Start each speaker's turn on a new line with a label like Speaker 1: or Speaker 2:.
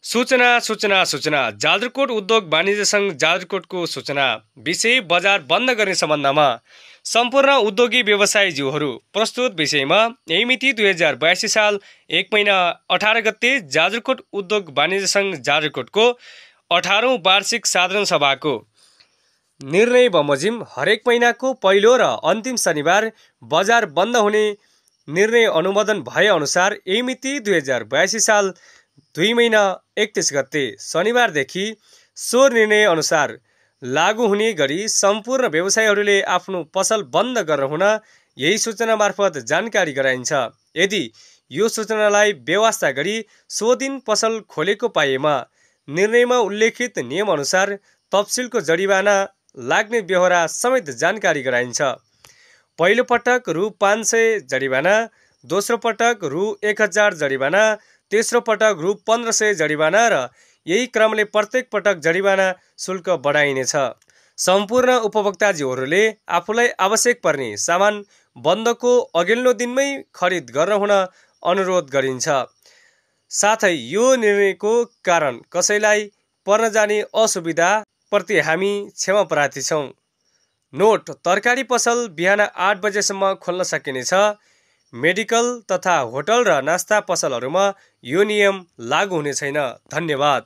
Speaker 1: सूचना सूचना सूचना जाजरकोट उद्योग वाणिज्य सङ्घ जाजरकोटको सूचना विषय बजार बन्द गर्ने सम्बन्धमा सम्पूर्ण उद्योगी व्यवसायीज्यूहरू प्रस्तुत विषयमा यही मिति 2082 साल 1 महिना 18 गते जाजरकोट उद्योग वाणिज्य सङ्घ जाजरकोटको 18औं वार्षिक साधारण सभाको निर्णय बमोजिम हरेक महिनाको पहिलो र अन्तिम शनिबार बजार बन्द हुने निर्णय अनुमोदन भए अनुसार यही मिति 2082 साल 2 महिना 31 गते शनिबारदेखि सो निर्णय अनुसार लागू हुने गरी सम्पूर्ण व्यवसायीहरूले आफ्नो पसल बन्द गरेर हुन यही सूचना मार्फत जानकारी गराइन्छ। यदि यो सूचनालाई बेवास्ता गरी सो दिन पसल खोलेको पाइएमा निर्णयमा उल्लेखित नियम अनुसार तफसिलको जरिवाना लाग्ने बेहोरा समेत जानकारी गराइन्छ। पहिलो पटक रु 500 जरिवाना, दोस्रो पटक रु 1000 जरिवाना, तेस्रो पटक रु 1500 जरिवाना र यही क्रमले प्रत्येक पटक जरिवाना शुल्क बढाइनेछ। सम्पूर्ण उपभोक्ताज्यूहरूले आफूलाई आवश्यक पर्ने सामान बन्दको अघिल्लो दिनमै खरिद गर्न हुन अनुरोध गरिन्छ। साथै यो निर्णयको कारण कसैलाई पर्न जाने असुविधा प्रति हामी क्षमा प्रार्थी छौँ। नोट: तरकारी पसल बिहान 8 बजेसम्म खोल्न सकिनेछ। मेडिकल तथा होटल र नास्ता पसलहरूमा यो नियम लागू हुने छैन। धन्यवाद।